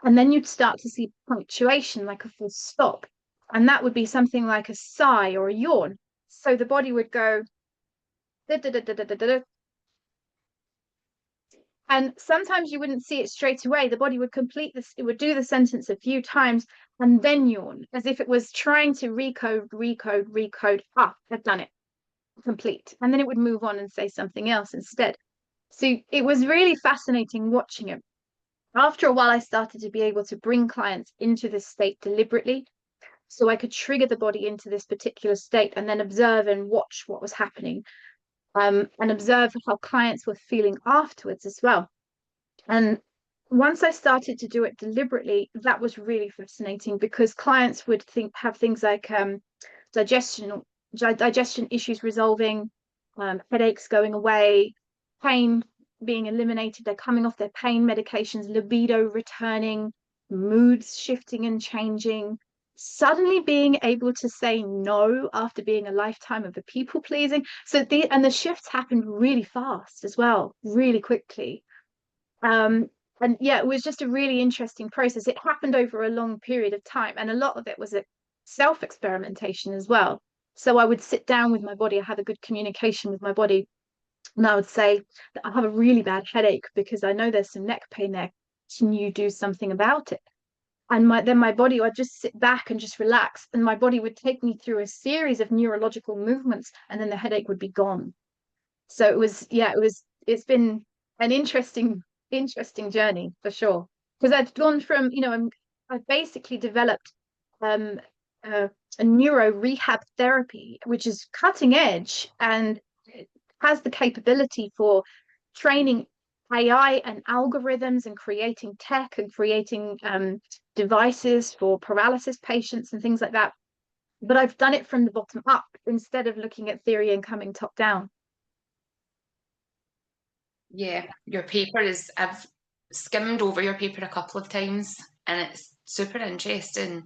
and then you'd start to see punctuation like a full stop, and that would be something like a sigh or a yawn. So the body would go da, da, da, da, da, da, da. And sometimes you wouldn't see it straight away. The body would complete this, it would do the sentence a few times and then yawn, as if it was trying to recode. I've done it, complete. And then it would move on and say something else instead. So it was really fascinating watching it. After a while, I started to be able to bring clients into this state deliberately. So I could trigger the body into this particular state and then observe and watch what was happening, and observe how clients were feeling afterwards as well. And once I started to do it deliberately, that was really fascinating, because clients would have things like digestion digestion issues resolving, headaches going away, pain being eliminated. They're coming off their pain medications, libido returning, moods shifting and changing, suddenly being able to say no after being a lifetime of the people pleasing. So the shifts happened really fast as well, really quickly. um and yeah, it was just a really interesting process. It happened over a long period of time, and a lot of it was a self experimentation as well. So I would sit down with my body, I have a good communication with my body, and I would say that I have a really bad headache because I know there's some neck pain there. Can you do something about it? And then my body, I'd just sit back and just relax, and my body would take me through a series of neurological movements, and then the headache would be gone. So it was, yeah, it's been an interesting journey for sure. Because I've gone from, I've basically developed um a neuro rehab therapy, which is cutting edge, and it has the capability for training AI and algorithms, and creating tech, and creating devices for paralysis patients and things like that. But I've done it from the bottom up instead of looking at theory and coming top down. Yeah, your paper is, I've skimmed over your paper a couple of times and it's super interesting.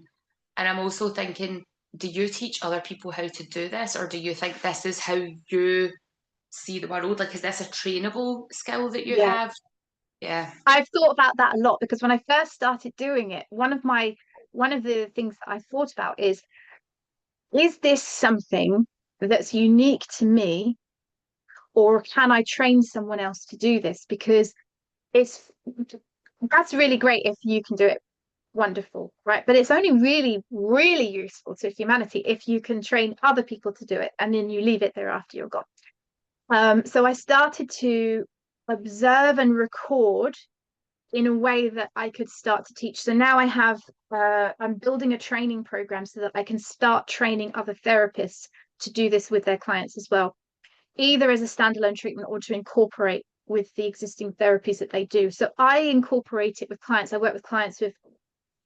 And I'm also thinking, do you teach other people how to do this, or do you think this is how you see the world? Like, is this a trainable skill that you Yeah. have? Yeah. I've thought about that a lot, because when I first started doing it, one of the things that I thought about is this something that's unique to me, or can I train someone else to do this? Because it's that's really great if you can do it, wonderful, right? But it's only really, really useful to humanity if you can train other people to do it, and then you leave it there after you're gone. So I started to observe and record in a way that I could start to teach. So now I'm building a training program so that I can start training other therapists to do this with their clients as well, either as a standalone treatment or to incorporate with the existing therapies that they do. So I incorporate it with clients. I work with clients with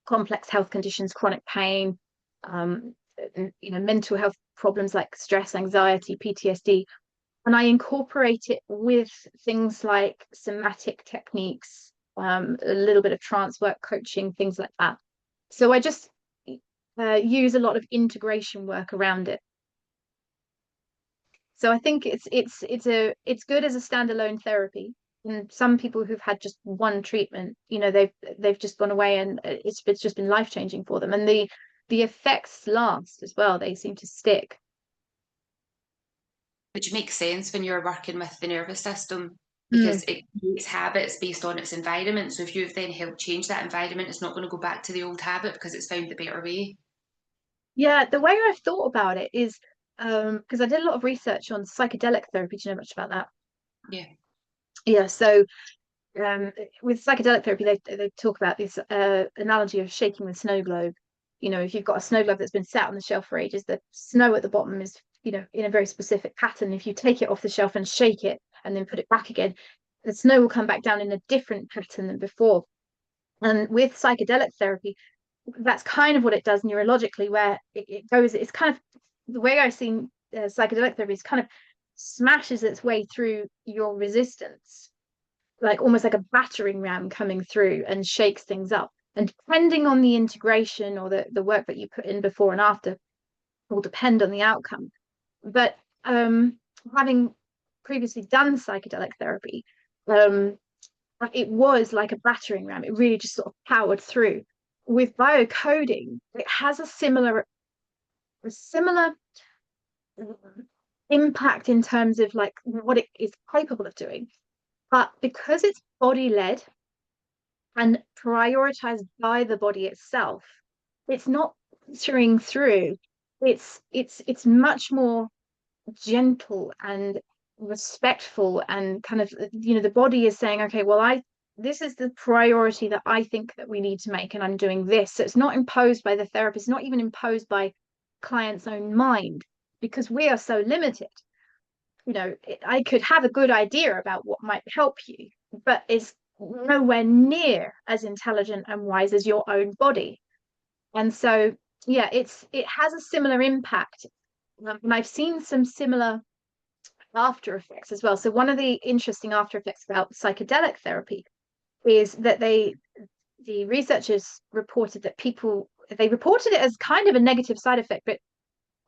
complex health conditions, chronic pain, um, mental health problems like stress, anxiety, PTSD, and I incorporate it with things like somatic techniques, a little bit of trance work, coaching, things like that. So I just use a lot of integration work around it. So I think it's good as a standalone therapy. And some people who've had just one treatment, they've just gone away, and it's just been life changing for them. And the effects last as well; they seem to stick. Which makes sense when you're working with the nervous system, Mm. because it creates habits based on its environment. So if you've then helped change that environment, it's not going to go back to the old habit because it's found the better way. Yeah, the way I've thought about it is because I did a lot of research on psychedelic therapy. Do you know much about that? Yeah. Yeah, so with psychedelic therapy, they talk about this analogy of shaking the snow globe. If you've got a snow globe that's been sat on the shelf for ages, the snow at the bottom is, in a very specific pattern. If you take it off the shelf and shake it and then put it back again, the snow will come back down in a different pattern than before. And with psychedelic therapy, that's kind of what it does neurologically, where it goes, it's kind of the way I've seen psychedelic therapy is kind of smashes its way through your resistance, like almost like a battering ram coming through, and shakes things up. And depending on the integration or the work that you put in before and after will depend on the outcome. But having previously done psychedelic therapy, um, it was like a battering ram. It really just sort of powered through. With biocoding, it has a similar impact in terms of like what it is capable of doing. But because it's body led and prioritized by the body itself, it's not filtering through. It's much more gentle and respectful, and kind of, the body is saying, okay, well, I this is the priority that I think that we need to make, and I'm doing this. So it's not imposed by the therapist, not even imposed by client's own mind, because we are so limited. I could have a good idea about what might help you, but it's nowhere near as intelligent and wise as your own body. And so, yeah, it has a similar impact. And I've seen some similar after effects as well. So one of the interesting after effects about psychedelic therapy is that the researchers reported that they reported it as kind of a negative side effect, but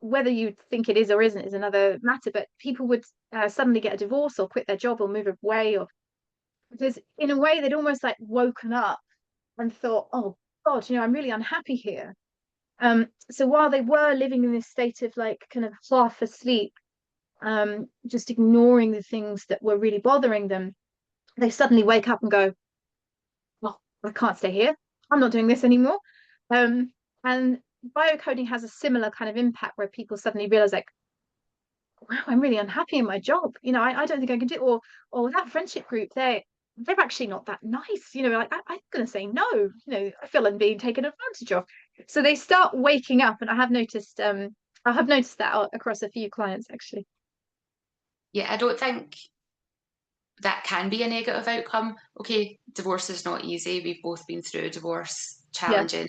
whether you think it is or isn't is another matter. But people would suddenly get a divorce or quit their job or move away, or because in a way they'd almost like woken up and thought, oh God, I'm really unhappy here. So while they were living in this state of like kind of half asleep, just ignoring the things that were really bothering them, they suddenly wake up and go, well, I can't stay here. I'm not doing this anymore. And biocoding has a similar kind of impact where people suddenly realize like, wow, I'm really unhappy in my job. I don't think I can do it. Or that friendship group, they're actually not that nice. Like I'm gonna say no. I feel I'm being taken advantage of. So they start waking up, and I have noticed that across a few clients actually. Yeah, I don't think that can be a negative outcome. Okay, divorce is not easy. We've both been through a divorce, Yeah, challenging.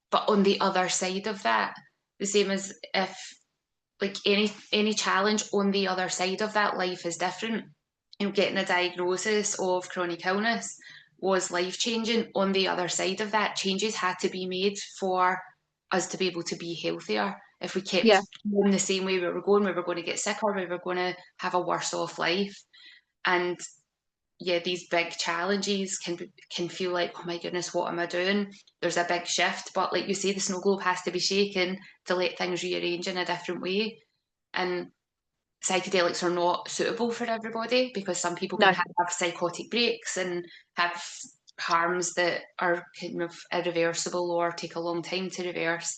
But on the other side of that, the same as if like any challenge on the other side of that, life is different. Getting a diagnosis of chronic illness was life changing. On the other side of that, changes had to be made for us to be able to be healthier. If we kept yeah, going the same way we were going to get sicker, we were going to have a worse off life. And yeah, these big challenges can feel like, oh my goodness, what am I doing? There's a big shift, but like you say, the snow globe has to be shaken to let things rearrange in a different way. And psychedelics are not suitable for everybody because some people can no, have psychotic breaks and have harms that are kind of irreversible or take a long time to reverse.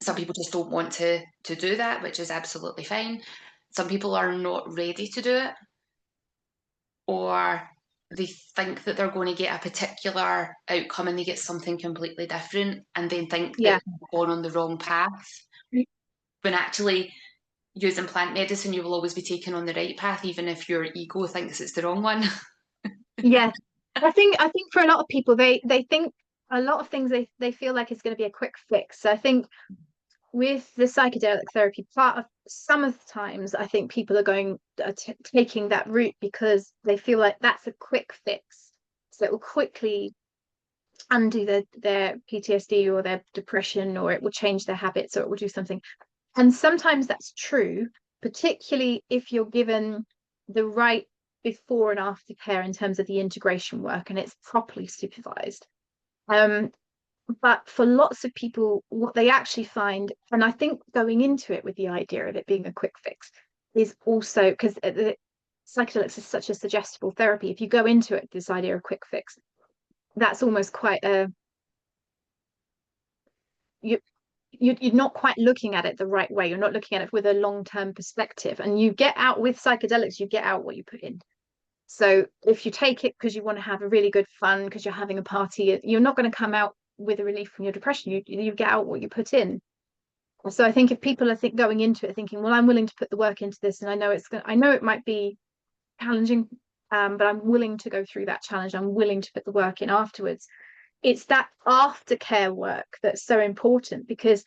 Some people just don't want to do that, which is absolutely fine. Some people are not ready to do it, or they think that they're going to get a particular outcome and they get something completely different and then think that yeah, they've gone on the wrong path. When actually, using plant medicine, you will always be taken on the right path, even if your ego thinks it's the wrong one. yeah. I think for a lot of people, they think a lot of things they feel like it's going to be a quick fix. So I think with the psychedelic therapy, part of some of the times, I think people are taking that route because they feel like that's a quick fix. So it will quickly undo their PTSD or their depression, or it will change their habits, or it will do something. And sometimes that's true, particularly if you're given the right before and after care in terms of the integration work and it's properly supervised. Um, but for lots of people, what they actually find, and I think going into it with the idea of it being a quick fix, is also because psychedelics is such a suggestible therapy. If you go into it, this idea of quick fix, that's almost quite a you you're not quite looking at it the right way. You're not looking at it with a long-term perspective. And you get out with psychedelics, you get out what you put in. So if you take it because you want to have a really good fun, because you're having a party, you're not going to come out with a relief from your depression. You get out what you put in. So I think if people are going into it thinking, well, I'm willing to put the work into this, and I know it might be challenging, but I'm willing to go through that challenge. I'm willing to put the work in afterwards. It's that aftercare work that's so important, because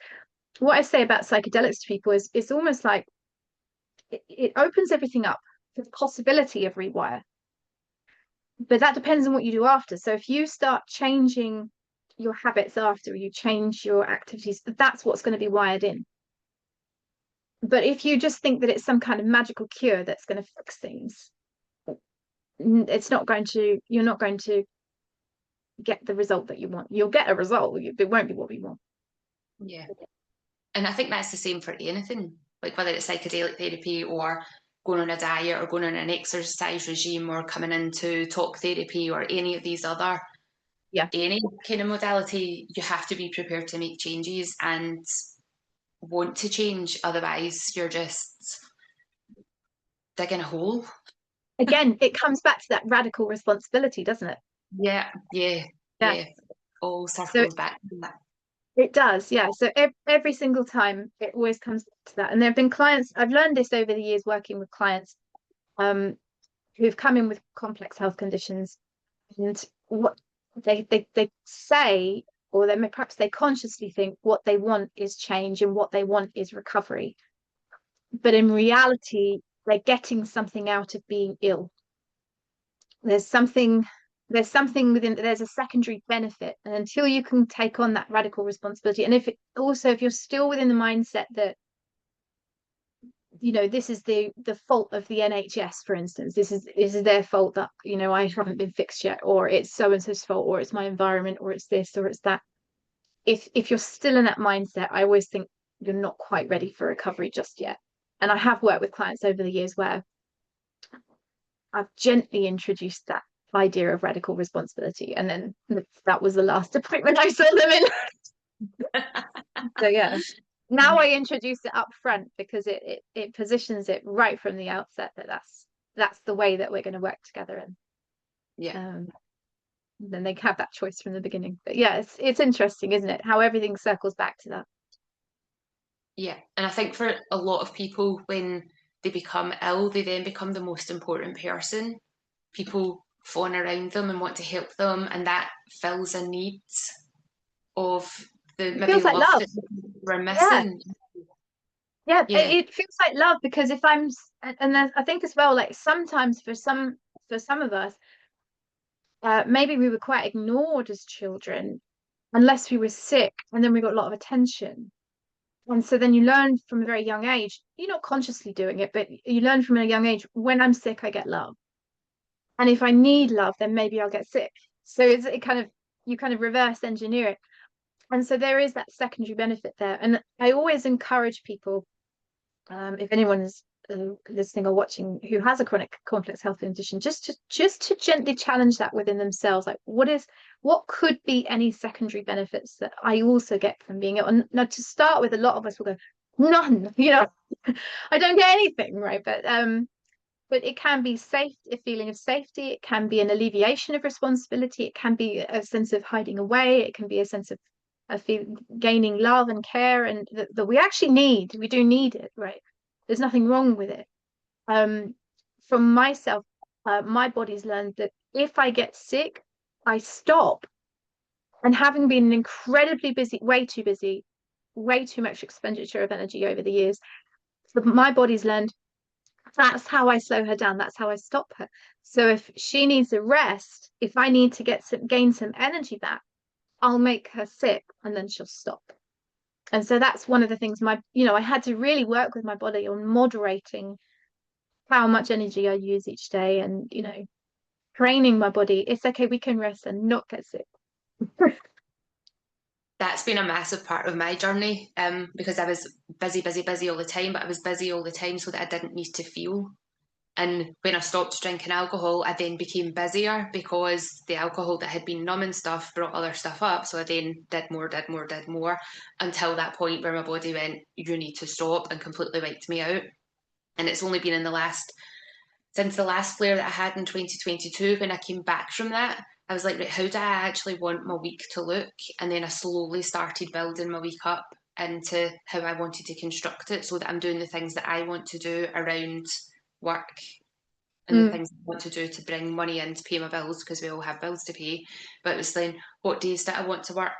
what I say about psychedelics to people is it's almost like it opens everything up for the possibility of rewire. But that depends on what you do after. So if you start changing your habits after, you change your activities, that's what's going to be wired in. But if you just think that it's some kind of magical cure that's going to fix things, you're not going to get the result that you want. You'll get a result, it won't be what we want. Yeah. And I think that's the same for anything, like whether it's psychedelic therapy or going on a diet or going on an exercise regime or coming into talk therapy or any of these other, Yeah. any kind of modality, you have to be prepared to make changes and want to change. Otherwise, you're just digging a hole. Again, it comes back to that radical responsibility, doesn't it? Yeah, yeah, Yeah. yeah. All So circles back to that. it does, yeah. So every single time it always comes back to that. And there have been clients, I've learned this over the years working with clients who've come in with complex health conditions. And what they say, or perhaps they consciously think what they want is change and what they want is recovery. But in reality, they're getting something out of being ill. There's something within, there's a secondary benefit. And until you can take on that radical responsibility, and if you're still within the mindset that, this is the fault of the NHS, for instance, this is their fault that, I haven't been fixed yet, or it's so and so's fault, or it's my environment, or it's this, or it's that. If you're still in that mindset, I always think you're not quite ready for recovery just yet. And I have worked with clients over the years where I've gently introduced that idea of radical responsibility, and then that was the last appointment I saw them in. So yeah, now I introduce it up front because it positions it right from the outset that that's the way that we're going to work together, and Yeah. then they have that choice from the beginning. But yeah, it's interesting, isn't it, how everything circles back to that. Yeah. And I think for a lot of people, when they become ill, they then become the most important person. People fawn around them and want to help them, and that fills a need of the It maybe feels like love love. that we're Yeah, missing. yeah, Yeah. it feels like love, because if and then I think as well, like sometimes for some of us, maybe we were quite ignored as children unless we were sick, and then we got a lot of attention. And so then you learn from a very young age, you're not consciously doing it, but you learn from a young age, when I'm sick, I get love. And if I need love, then maybe I'll get sick. So you kind of reverse engineer it. And so there is that secondary benefit there. And I always encourage people, if anyone is listening or watching who has a chronic complex health condition, just to gently challenge that within themselves. Like, what could be any secondary benefits that I also get from being ill? And now, to start with, a lot of us will go, none, I don't get anything, right? But it can be a feeling of safety. It can be an alleviation of responsibility. It can be a sense of hiding away. It can be a sense of gaining love and care, and that we actually need. We do need it, right? There's nothing wrong with it. Um, from myself, my body's learned that if I get sick, I stop. And having been incredibly busy, way too much expenditure of energy over the years, my body's learned that's how I slow her down. That's how I stop her. So if she needs a rest, if I need to gain some energy back, I'll make her sick and then she'll stop. And so that's one of the things I had to really work with my body on moderating how much energy I use each day, and, training my body. It's okay, we can rest and not get sick. That's been a massive part of my journey, because I was busy, busy, busy all the time, but I was busy all the time so that I didn't need to feel. And when I stopped drinking alcohol, I then became busier because the alcohol that had been numbing stuff brought other stuff up. So I then did more, did more, did more, until that point where my body went, you need to stop, and completely wiped me out. And it's only been since the last flare that I had in 2022, when I came back from that, I was like, right, how do I actually want my week to look? And then I slowly started building my week up into how I wanted to construct it, so that I'm doing the things that I want to do around work, and the Mm. things I want to do to bring money in to pay my bills, because we all have bills to pay. But it was then, what days that I want to work?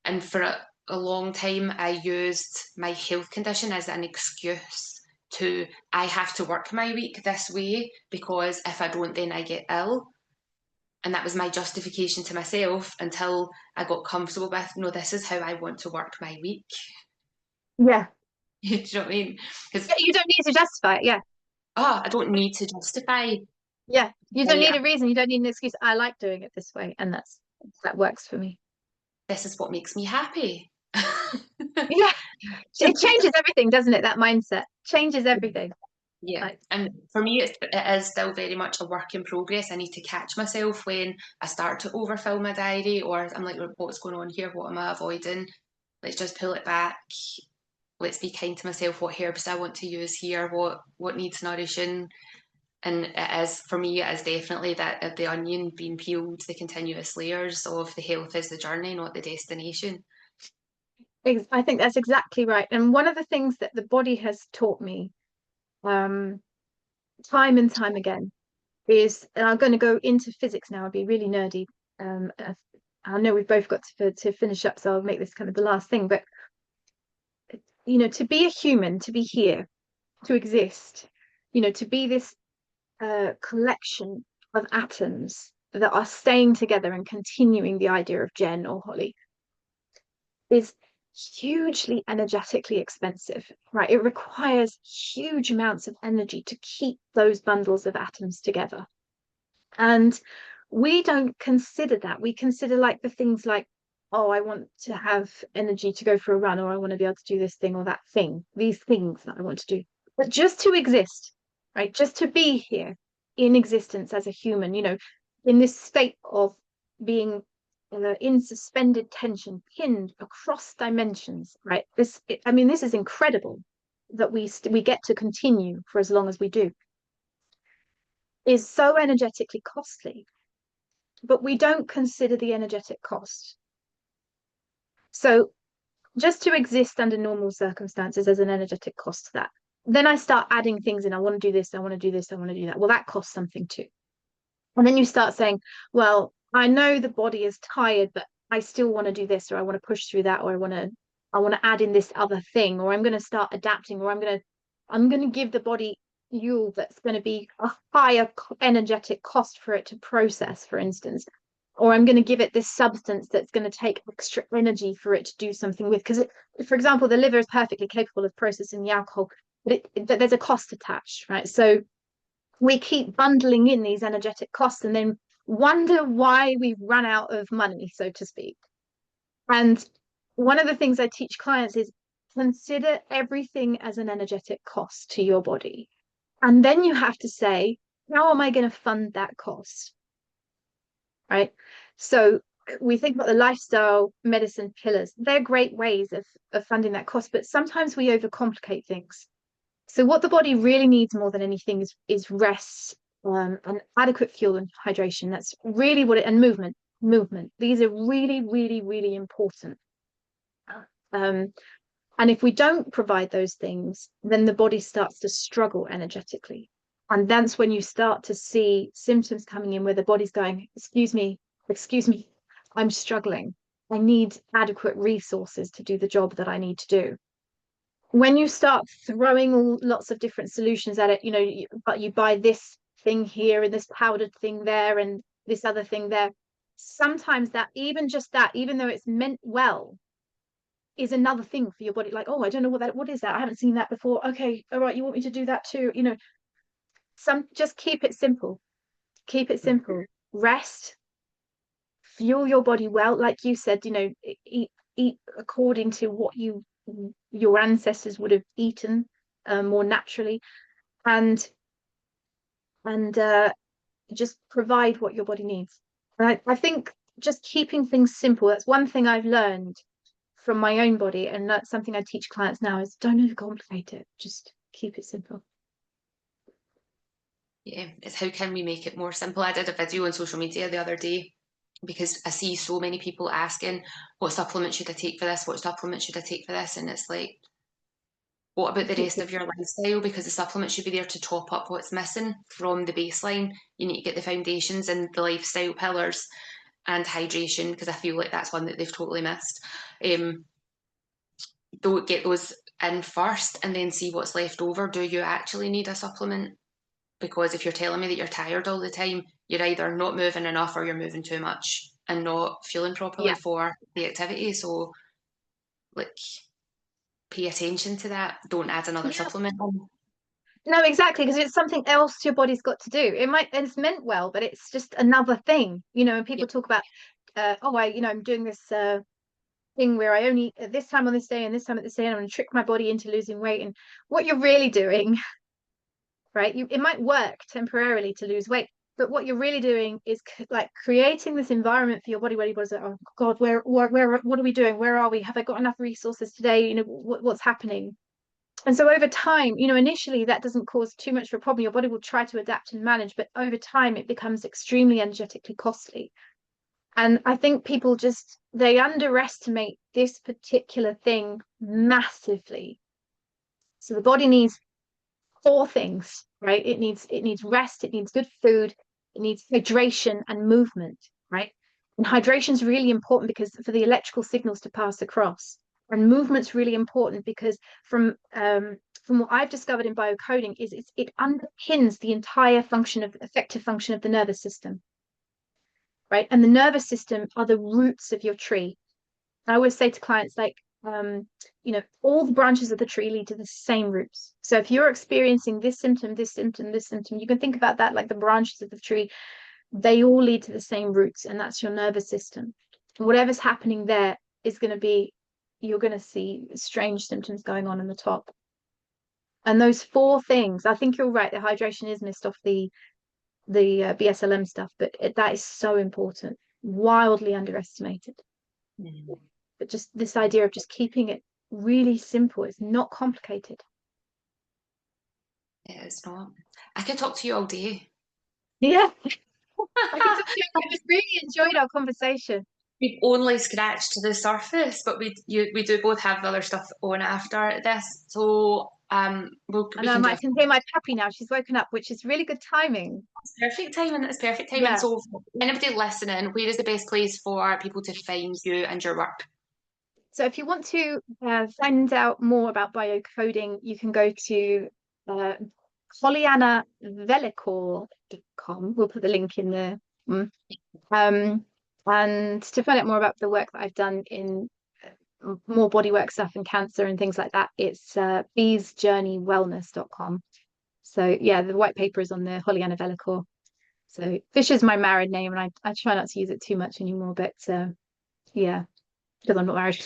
And for a long time, I used my health condition as an excuse to, I have to work my week this way, because if I don't, then I get ill. And that was my justification to myself, until I got comfortable with, no, this is how I want to work my week. Yeah. Do you know what I mean? Because, You don't need to justify it. Yeah. I don't need to justify. Yeah. You don't Right, need a reason. You don't need an excuse. I like doing it this way, and that works for me. this is what makes me happy. Yeah. It changes everything, doesn't it? That mindset changes everything. Yeah, Like, and for me, it is still very much a work in progress. I need to catch myself when I start to overfill my diary, or I'm like, what's going on here? What am I avoiding? Let's just pull it back. Let's be kind to myself. What herbs do I want to use here? What needs nourishing? And it is, for me, it is definitely that of the onion being peeled, the continuous layers of the health is the journey, not the destination. I think that's exactly right. And one of the things that the body has taught me, um, time and time again, is, and I'm going to go into physics now, I'll be really nerdy. I know we've both got to finish up, so I'll make this kind of the last thing. But to be a human, to be here, to exist, to be this collection of atoms that are staying together and continuing the idea of Jen or Holly is hugely energetically expensive, right? It requires huge amounts of energy to keep those bundles of atoms together. And we don't consider that. We consider like the things like, oh, I want to have energy to go for a run, or I want to be able to do this thing or that thing, these things that I want to do. But just to exist, right? Just to be here in existence as a human, in this state of being in suspended tension, pinned across dimensions, right? This is incredible that we get to continue for as long as we do, is so energetically costly, but we don't consider the energetic cost. So just to exist under normal circumstances, there's an energetic cost to that. Then I start adding things in. I want to do this, I want to do this, I want to do that. Well, that costs something too. And then you start saying, well, I know the body is tired, but I still want to do this, or I want to push through that, or I want to add in this other thing, or I'm going to start adapting, or I'm going to give the body fuel that's going to be a higher energetic cost for it to process, for instance, or I'm going to give it this substance that's going to take extra energy for it to do something with. Because, for example, the liver is perfectly capable of processing the alcohol, but there's a cost attached, right? So we keep bundling in these energetic costs and then wonder why we've run out of money, so to speak. And one of the things I teach clients is consider everything as an energetic cost to your body. And then you have to say, how am I going to fund that cost? Right? So we think about the lifestyle medicine pillars. They're great ways of funding that cost, but sometimes we overcomplicate things. So what the body really needs more than anything is rest, and adequate fuel and hydration. That's really what it, and movement. These are really, really, really important. And if we don't provide those things, then the body starts to struggle energetically. And that's when you start to see symptoms coming in where the body's going, excuse me, I'm struggling. I need adequate resources to do the job that I need to do. When you start throwing lots of different solutions at it, but you buy this thing here and this powdered thing there and this other thing there, sometimes even though it's meant well, is another thing for your body. Like, oh, I don't know what is that? I haven't seen that before. Okay, all right, you want me to do that too? Just keep it simple. Keep it simple. Rest, fuel your body well, like you said, eat according to what your ancestors would have eaten more naturally, and just provide what your body needs. And I think just keeping things simple, that's one thing I've learned from my own body, and that's something I teach clients now, is don't overcomplicate it, just keep it simple. Yeah, it's how can we make it more simple? I did a video on social media the other day because I see so many people asking, what supplement should I take for this? What supplement should I take for this? And it's like, what about the rest of your lifestyle? Because the supplement should be there to top up what's missing from the baseline. You need to get the foundations and the lifestyle pillars and hydration, because I feel like that's one that they've totally missed. Don't get those in first and then see what's left over. Do you actually need a supplement? Because if you're telling me that you're tired all the time, you're either not moving enough or you're moving too much and not feeling properly Yeah. for the activity. So, like, pay attention to that. Don't add another Yeah. supplement on. No, exactly, because it's something else your body's got to do. It's meant well, but it's just another thing. And Yeah. people talk about, I'm doing this thing where I only at this time on this day and this time at this day, and I'm going to trick my body into losing weight. And what you're really doing, right? It might work temporarily to lose weight, but what you're really doing is like creating this environment for your body where your body's like, oh God, where, what are we doing? Where are we? Have I got enough resources today? What's happening? And so over time, initially that doesn't cause too much of a problem. Your body will try to adapt and manage, but over time it becomes extremely energetically costly. And I think people they underestimate this particular thing massively. So the body needs four things, right? It needs rest, it needs good food, it needs hydration and movement, right? And hydration is really important because for the electrical signals to pass across. And movement's really important because from what I've discovered in biocoding is it underpins the entire effective function of the nervous system, right? And the nervous system are the roots of your tree. I always say to clients, like, all the branches of the tree lead to the same roots. So if you're experiencing this symptom, this symptom, this symptom, you can think about that like the branches of the tree. They all lead to the same roots, and that's your nervous system. And whatever's happening there is going to be, you're going to see strange symptoms going on in the top. And those four things, I think you're right. The hydration is missed off the BSLM stuff, but that is so important, wildly underestimated. Mm. But just this idea of just keeping it really simple, it's not complicated. It's not. I could talk to you all day. Yeah, I can talk to you. I just really enjoyed our conversation. We've only scratched the surface, but we do both have other stuff on after this. So we can do I can hear my puppy now. She's woken up, which is really good timing. perfect timing. It's perfect timing. Yeah. So for anybody listening, where is the best place for people to find you and your work? So if you want to find out more about biocoding, you can go to hollyannavellichor.com. We'll put the link in there. And to find out more about the work that I've done in more bodywork stuff and cancer and things like that, it's beesjourneywellness.com. So yeah, the white paper is on there, Hollyanna Vellichor. So Fisher's my married name, and I try not to use it too much anymore, but yeah, because I'm not married.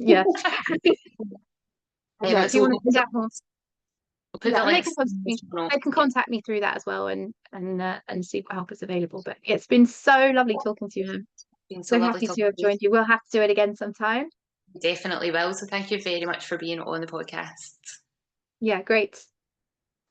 Yeah. Yeah, if you So want to find out more, we'll put yeah, the and links in the show they notes. can contact me through that as well, and see what help is available. But it's been so lovely talking to you. It's been so So lovely happy talking to have to you. joined you. We'll have to do it again sometime. Definitely will. So thank you very much for being on the podcast. Yeah, great.